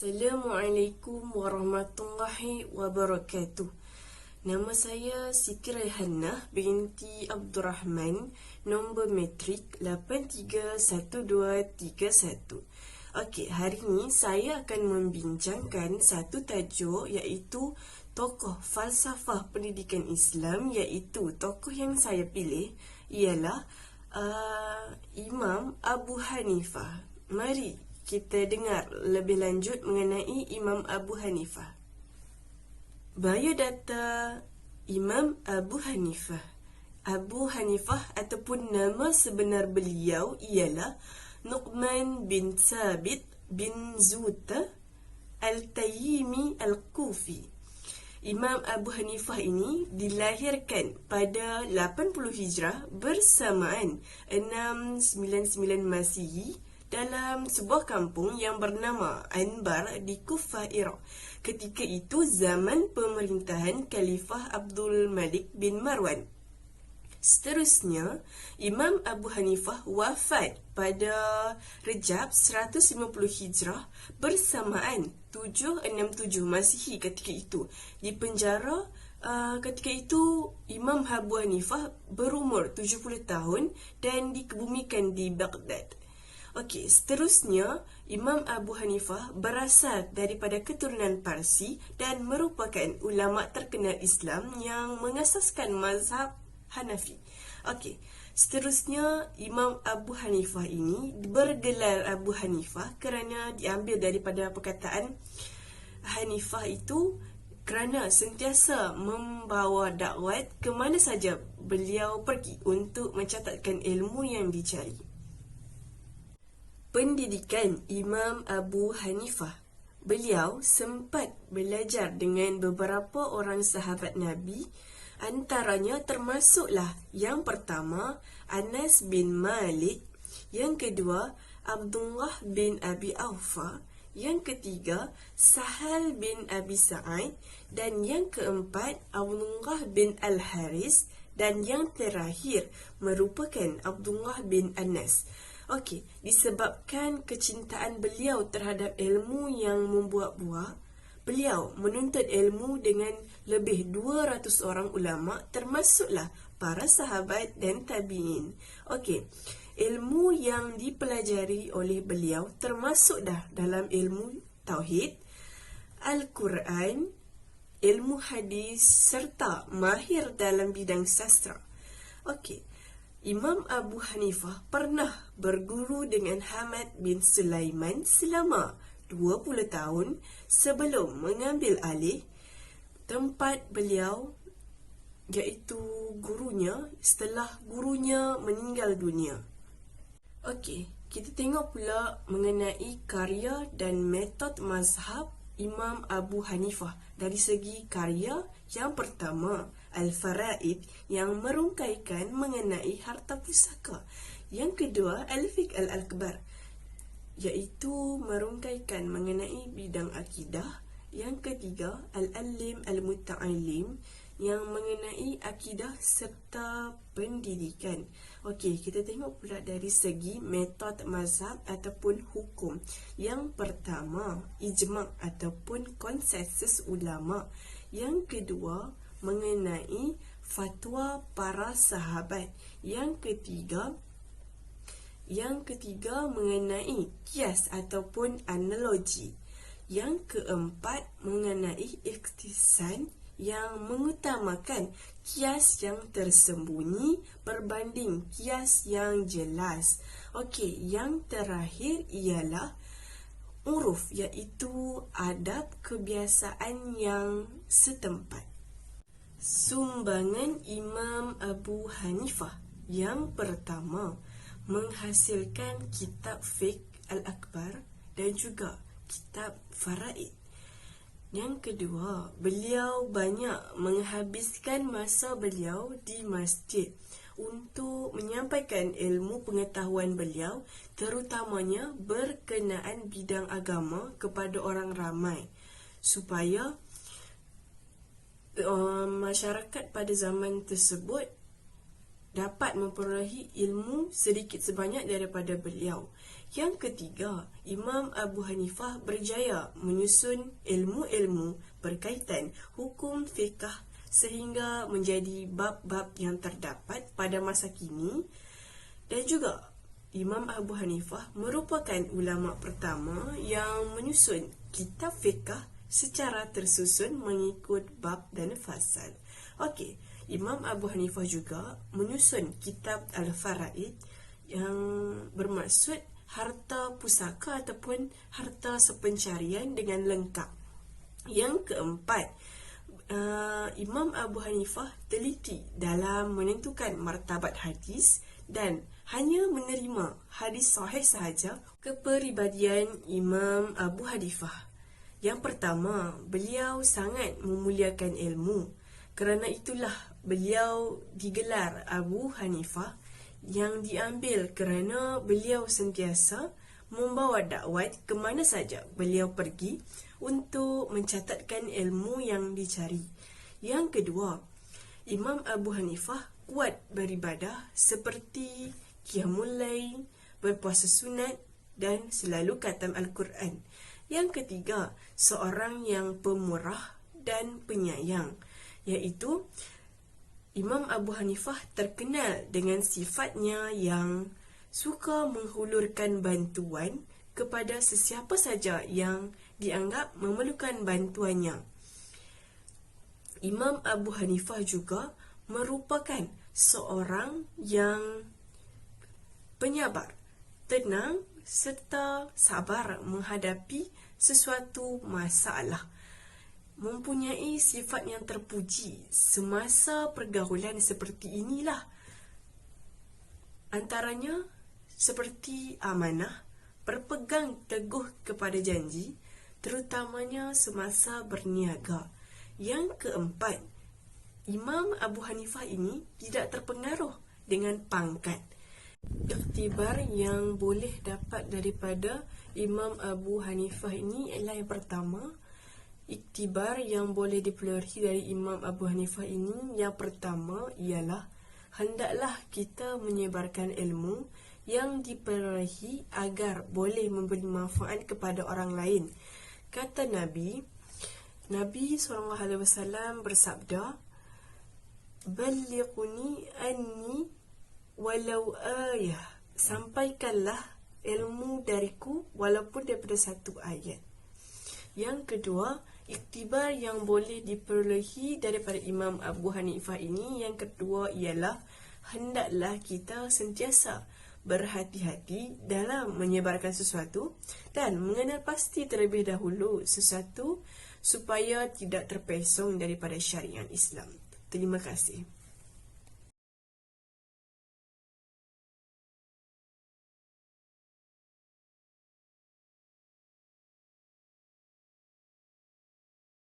Assalamualaikum warahmatullahi wabarakatuh. Nama saya Siti Raihanah binti Abdul Rahman, nombor matrik 831231. Okey, hari ini saya akan membincangkan satu tajuk iaitu tokoh falsafah pendidikan Islam, iaitu tokoh yang saya pilih ialah Imam Abu Hanifah. Mari kita dengar lebih lanjut mengenai Imam Abu Hanifah. Biodata Imam Abu Hanifah. Abu Hanifah ataupun nama sebenar beliau ialah Nu'man bin Thabit bin Zuta Al-Tayyimi Al-Kufi. Imam Abu Hanifah ini dilahirkan pada 80 Hijrah bersamaan 699 Masihi dalam sebuah kampung yang bernama Anbar di Kufah, Iraq. Ketika itu zaman pemerintahan Khalifah Abdul Malik bin Marwan. Seterusnya, Imam Abu Hanifah wafat pada Rejab 150 Hijrah bersamaan 767 Masihi ketika itu. Di penjara ketika itu Imam Abu Hanifah berumur 70 tahun dan dikebumikan di Baghdad. Okey, seterusnya Imam Abu Hanifah berasal daripada keturunan Parsi dan merupakan ulama terkenal Islam yang mengasaskan mazhab Hanafi. Okey, seterusnya Imam Abu Hanifah ini bergelar Abu Hanifah kerana diambil daripada perkataan Hanifah itu kerana sentiasa membawa dakwat ke mana saja beliau pergi untuk mencatatkan ilmu yang dicari. Pendidikan Imam Abu Hanifah. Beliau sempat belajar dengan beberapa orang sahabat Nabi, antaranya termasuklah yang pertama Anas bin Malik, yang kedua Abdullah bin Abi Aufa, yang ketiga Sahal bin Abi Sa'id, dan yang keempat Abdullah bin Al-Haris, dan yang terakhir merupakan Abdullah bin Anas. Okey, disebabkan kecintaan beliau terhadap ilmu yang membuah-buah, beliau menuntut ilmu dengan lebih 200 orang ulama, termasuklah para sahabat dan tabi'in. Okey, ilmu yang dipelajari oleh beliau termasuk dah dalam ilmu tauhid, Al-Quran, ilmu hadis serta mahir dalam bidang sastra. Okey, Imam Abu Hanifah pernah berguru dengan Hamad bin Sulaiman selama 20 tahun sebelum mengambil alih tempat beliau, iaitu gurunya setelah gurunya meninggal dunia. Okey, kita tengok pula mengenai karya dan metod mazhab Imam Abu Hanifah. Dari segi karya, yang pertama Al-Faraid yang merungkaikan mengenai harta pusaka. Yang kedua Al-Fiqh Al-Akbar, iaitu merungkaikan mengenai bidang akidah. Yang ketiga Al-Alim Al-Muta'alim yang mengenai akidah serta pendidikan. Okey, kita tengok pula dari segi metod mazhab ataupun hukum. Yang pertama ijma' ataupun konsensus ulama. Yang kedua mengenai fatwa para sahabat. Yang ketiga mengenai kias ataupun analogi. Yang keempat mengenai ikhtisan yang mengutamakan kias yang tersembunyi berbanding kias yang jelas. Okey, yang terakhir ialah uruf, iaitu adab kebiasaan yang setempat. Sumbangan Imam Abu Hanifah. Yang pertama, menghasilkan kitab Fiqh Al-Akbar dan juga kitab Faraid. Yang kedua, beliau banyak menghabiskan masa beliau di masjid untuk menyampaikan ilmu pengetahuan beliau, terutamanya berkenaan bidang agama kepada orang ramai, supaya masyarakat pada zaman tersebut dapat memperolehi ilmu sedikit sebanyak daripada beliau. Yang ketiga, Imam Abu Hanifah berjaya menyusun ilmu-ilmu berkaitan hukum fiqh sehingga menjadi bab-bab yang terdapat pada masa kini. Dan juga Imam Abu Hanifah merupakan ulama pertama yang menyusun kitab fiqh secara tersusun mengikut bab dan fasal. Okey, Imam Abu Hanifah juga menyusun kitab Al-Faraid yang bermaksud harta pusaka ataupun harta sepencarian dengan lengkap. Yang keempat, Imam Abu Hanifah teliti dalam menentukan martabat hadis dan hanya menerima hadis sahih sahaja. Kepribadian Imam Abu Hanifah. Yang pertama, beliau sangat memuliakan ilmu. Kerana itulah beliau digelar Abu Hanifah, yang diambil kerana beliau sentiasa membawa dakwat ke mana saja beliau pergi untuk mencatatkan ilmu yang dicari. Yang kedua, Imam Abu Hanifah kuat beribadah seperti qiyamul lail, berpuasa sunat dan selalu khatam Al-Quran. Yang ketiga, seorang yang pemurah dan penyayang, iaitu Imam Abu Hanifah terkenal dengan sifatnya yang suka menghulurkan bantuan kepada sesiapa saja yang dianggap memerlukan bantuannya. Imam Abu Hanifah juga merupakan seorang yang penyabar, tenang serta sabar menghadapi sesuatu masalah. Mempunyai sifat yang terpuji semasa pergaulan seperti inilah. Antaranya seperti amanah, berpegang teguh kepada janji, terutamanya semasa berniaga. Yang keempat, Imam Abu Hanifah ini tidak terpengaruh dengan pangkat. Iktibar yang boleh dapat daripada Imam Abu Hanifah ini ialah yang pertama, iktibar yang boleh diperolehi dari Imam Abu Hanifah ini, yang pertama ialah hendaklah kita menyebarkan ilmu yang diperolehi agar boleh memberi manfaat kepada orang lain. Kata Nabi SAW bersabda, "Ballighuni anni walau ayah." Sampaikanlah ilmu dariku walaupun daripada satu ayat. Yang kedua, iktibar yang boleh diperolehi daripada Imam Abu Hanifah ini, yang kedua ialah hendaklah kita sentiasa berhati-hati dalam menyebarkan sesuatu dan mengenal pasti terlebih dahulu sesuatu supaya tidak terpesong daripada syariat Islam. Terima kasih.